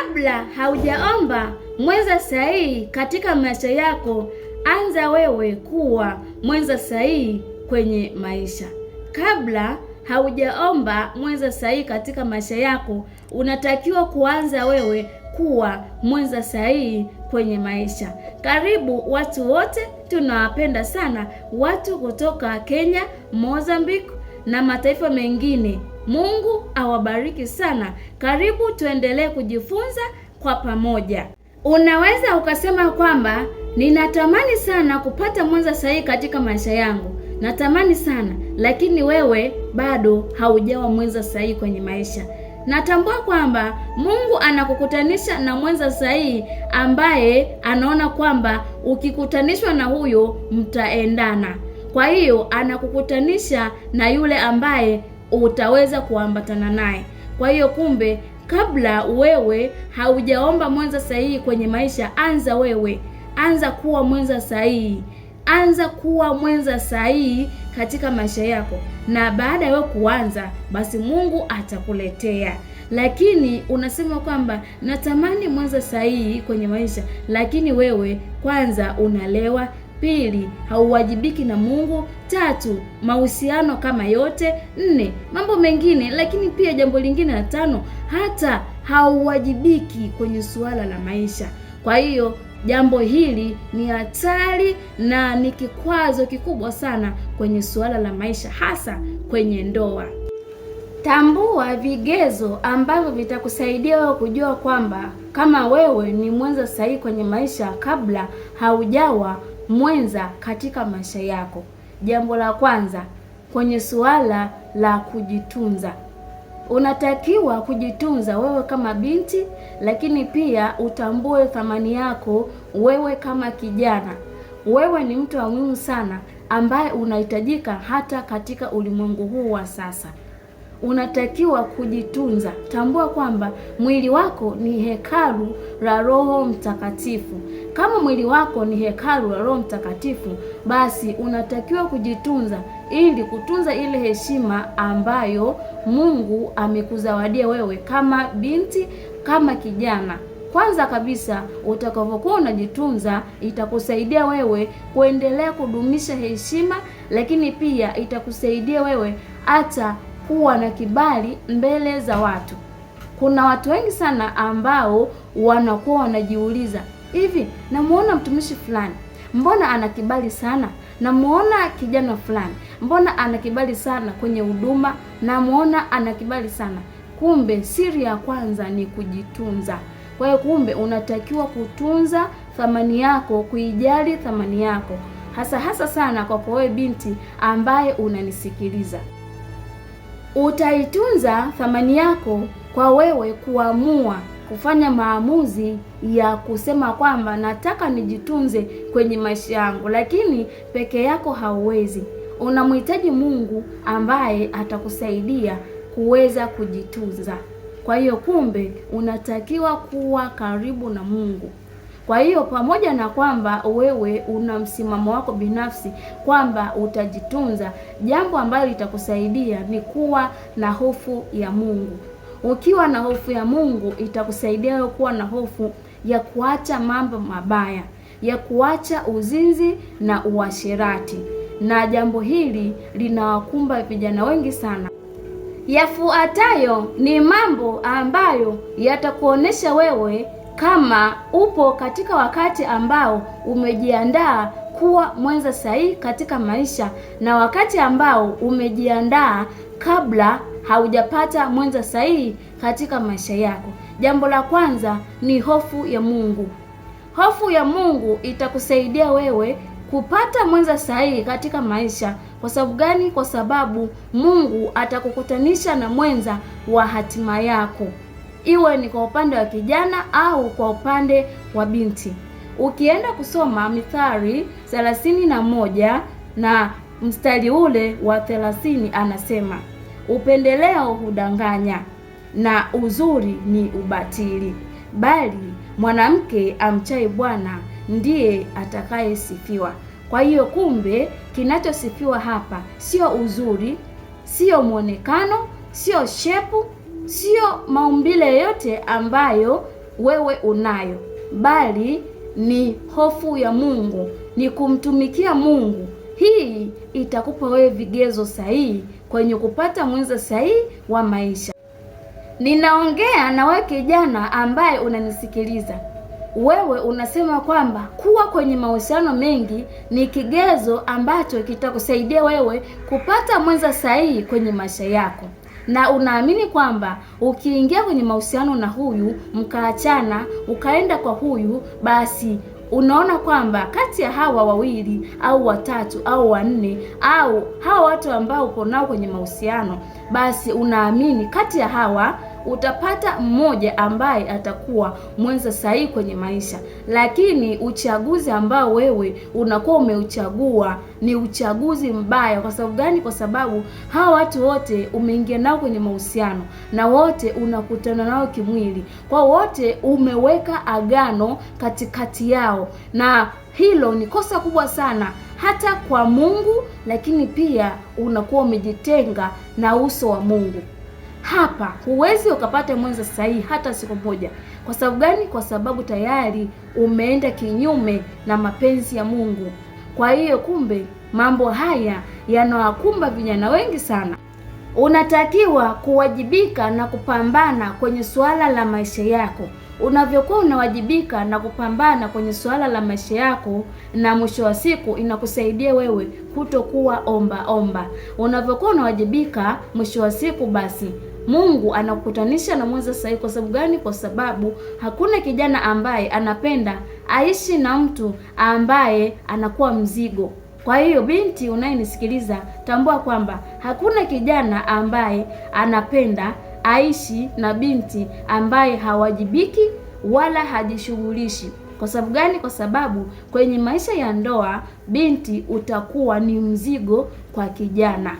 Kabla haujaomba mwenza sahihi katika maisha yako, anza wewe kuwa mwenza sahihi kwenye maisha. Kabla haujaomba mwenza sahihi katika maisha yako, unatakiwa kuanza wewe kuwa mwenza sahihi kwenye maisha. Karibu watu wote, tunawapenda sana watu kutoka Kenya, Mozambique na mataifa mengine. Mungu awabariki sana. Karibu tuendelee kujifunza kwa pamoja. Unaweza ukasema kwamba ninatamani sana kupata mwenza sahihi katika maisha yangu. Natamani sana, lakini wewe bado haujawa mwenza sahihi kwenye maisha. Natambua kwamba Mungu anakukutanisha na mwenza sahihi ambaye anaona kwamba ukikutanishwa na huyo mtaendana. Kwa hiyo anakukutanisha na yule ambaye utaweza kuambatana naye. Kwa hiyo kumbe, kabla wewe haujaomba mwenza sahihi kwenye maisha, anza kuwa mwenza sahihi. Anza kuwa mwenza sahihi katika maisha yako, na baada ya wewe kuanza, basi Mungu atakuletea. Lakini unasema kwamba natamani mwenza sahihi kwenye maisha, lakini wewe kwanza unalewa, pili hauwajibiki na Mungu, tatu mahusiano kama yote, nne mambo mengine, lakini pia jambo lingine la tano, hata hauwajibiki kwenye suala la maisha. Kwa hiyo jambo hili ni hatari na ni kikwazo kikubwa sana kwenye suala la maisha, hasa kwenye ndoa. Tambua vigezo ambavyo vitakusaidia wewe kujua kwamba kama wewe ni mwenza sahihi kwenye maisha kabla haujawa mwenza katika maisha yako. Jambo la kwanza, kwenye suala la kujitunza. Unatakiwa kujitunza wewe kama binti, lakini pia utambue thamani yako wewe kama kijana. Wewe ni mtu wa muhimu sana ambaye unahitajika hata katika ulimwengu huu wa sasa. Unatakiwa kujitunza. Tambua kwamba mwili wako ni hekalu la Roho Mtakatifu. Kama mwili wako ni hekalu la Roho Mtakatifu, basi unatakiwa kujitunza ili kutunza ile heshima ambayo Mungu amekuzawadia wewe kama binti, kama kijana. Kwanza kabisa, utakapokuwa unajitunza, itakusaidia wewe kuendelea kudumisha heshima, lakini pia itakusaidia wewe hata kuwa na kibali mbele za watu. Kuna watu wengi sana ambao wanakuwa wanajiuliza, hivi namuona mtumishi fulani, mbona ana kibali sana? Namuona kijana fulani, mbona ana kibali sana kwenye huduma? Namuona ana kibali sana. Kumbe siri ya kwanza ni kujitunza. Kwa hiyo kumbe unatakiwa kutunza thamani yako, kuijali thamani yako, hasa sana kwa wewe binti ambaye unanisikiliza. Utaitunza thamani yako kwa wewe kuamua kufanya maamuzi ya kusema kwamba nataka nijitunze kwenye maisha yangu, lakini peke yako hauwezi. Unamhitaji Mungu ambaye atakusaidia kuweza kujitunza. Kwa hiyo kumbe unatakiwa kuwa karibu na Mungu. Kwa hiyo pamoja na kwamba wewe una msimamo wako binafsi kwamba utajitunza, jambo ambalo litakusaidia ni kuwa na hofu ya Mungu. Ukiwa na hofu ya Mungu, itakusaidia wewe kuwa na hofu ya kuacha mambo mabaya, ya kuacha uzinzi na uasherati. Na jambo hili linawakumba vijana wengi sana. Yafuatayo ni mambo ambayo yatakuonesha wewe kama upo katika wakati ambao umejiandaa kuwa mwenza sahihi katika maisha, na wakati ambao umejiandaa kabla haujapata mwenza sahihi katika maisha yako. Jambo la kwanza ni hofu ya Mungu. Hofu ya Mungu itakusaidia wewe kupata mwenza sahihi katika maisha. Kwa sababu gani? Kwa sababu Mungu atakukutanisha na mwenza wa hatima yako, iwe ni kwa upande wa kijana au kwa upande wa binti. Ukienda kusoma Mithali 31 na mstari ule wa 30, anasema upendeleo hudanganya na uzuri ni ubatili, bali mwanamke amchaye Bwana ndiye atakayesifiwa. Kwa hiyo kumbe kinachosifiwa hapa sio uzuri, sio mwonekano, sio shepu, sio maumbile yote ambayo wewe unayo, bali ni hofu ya Mungu, ni kumtumikia Mungu. Hii itakupa wewe vigezo sahihi kwenye kupata mwenza sahihi wa maisha. Ninaongea na wewe kijana ambaye unanisikiliza. Wewe unasema kwamba kuwa kwenye mahusiano mengi ni kigezo ambacho kitakusaidia wewe kupata mwenza sahihi kwenye maisha yako, na unaamini kwamba ukiingia kwenye mahusiano na huyu mkaachana ukaenda kwa huyu, basi unaona kwamba kati ya hawa wawili au watatu au wanne au hawa watu ambao uko nao kwenye mahusiano, basi unaamini kati ya hawa utapata mmoja ambaye atakuwa mwenza sahihi kwenye maisha. Lakini uchaguzi ambao wewe unakuwa umeuchagua ni uchaguzi mbaya. Kwa sababu gani? Kwa sababu hawa watu wote umeingia nao kwenye mahusiano na wote unakutana nao kimwili, kwa wote umeweka agano katikati yao, na hilo ni kosa kubwa sana hata kwa Mungu, lakini pia unakuwa umejitenga na uso wa Mungu. Hapa huwezi ukapata mwenza sahihi hata siku moja. Kwa sababu gani? Kwa sababu tayari umeenda kinyume na mapenzi ya Mungu. Kwa hiyo kumbe mambo haya yanawakumba vijana wengi sana. Unatakiwa kuwajibika na kupambana kwenye suala la maisha yako. Unavyokuwa unawajibika na kupambana kwenye suala la maisha yako, na mwisho wa siku inakusaidia wewe kutokuwa omba. Unavyokuwa unawajibika, mwisho wa siku basi Mungu anakutanisha na mwenza sahihi. Kwa sababu gani? Kwa sababu hakuna kijana ambaye anapenda aishi na mtu ambaye anakuwa mzigo. Kwa hiyo binti unayenisikiliza, tambua kwamba hakuna kijana ambaye anapenda aishi na binti ambaye hawajibiki wala hajishughulishi. Kwa sababu gani? Kwa sababu kwenye maisha ya ndoa binti utakuwa ni mzigo kwa kijana.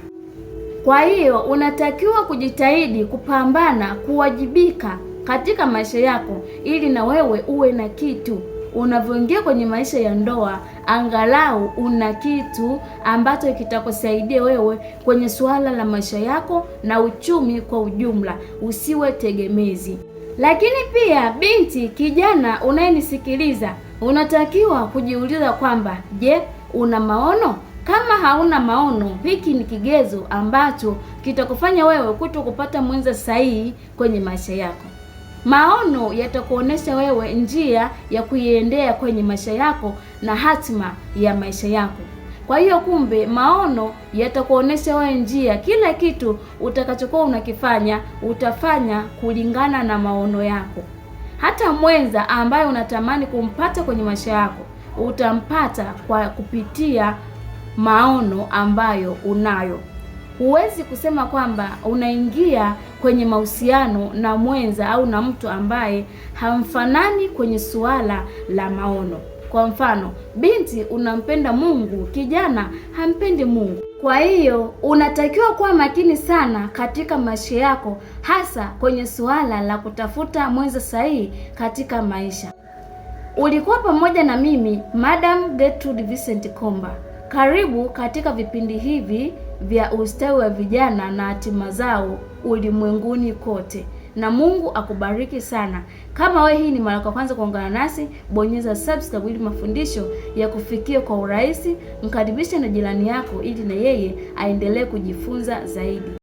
Kwa hiyo unatakiwa kujitahidi kupambana, kuwajibika katika maisha yako, ili na wewe uwe na kitu unavyoingia kwenye maisha ya ndoa, angalau una kitu ambacho kitakusaidia wewe kwenye suala la maisha yako na uchumi kwa ujumla. Usiwe tegemezi. Lakini pia binti, kijana unayenisikiliza, unatakiwa kujiuliza kwamba je, una maono? Kama hauna maono, hiki ni kigezo ambacho kitakufanya wewe kuto kupata mwenza sahihi kwenye maisha yako. Maono yatakuonesha wewe njia ya kuiendea kwenye maisha yako na hatima ya maisha yako. Kwa hiyo kumbe maono yatakuonesha wewe njia, kila kitu utakachokuwa unakifanya utafanya kulingana na maono yako. Hata mwenza ambaye unatamani kumpata kwenye maisha yako utampata kwa kupitia maono ambayo unayo. Huwezi kusema kwamba unaingia kwenye mahusiano na mwenza au na mtu ambaye hamfanani kwenye suala la maono. Kwa mfano, binti unampenda Mungu, kijana hampendi Mungu. Kwa hiyo unatakiwa kuwa makini sana katika maisha yako, hasa kwenye suala la kutafuta mwenza sahihi katika maisha. Ulikuwa pamoja na mimi Madam Gertrude Vincent Komba. Karibu katika vipindi hivi vya ustawi wa vijana na hatima zao ulimwenguni kote, na Mungu akubariki sana. Kama wewe hii ni mara ya kwanza kuungana nasi, bonyeza subscribe ili mafundisho ya kufikia kwa urahisi. Mkaribishe na jirani yako ili na yeye aendelee kujifunza zaidi.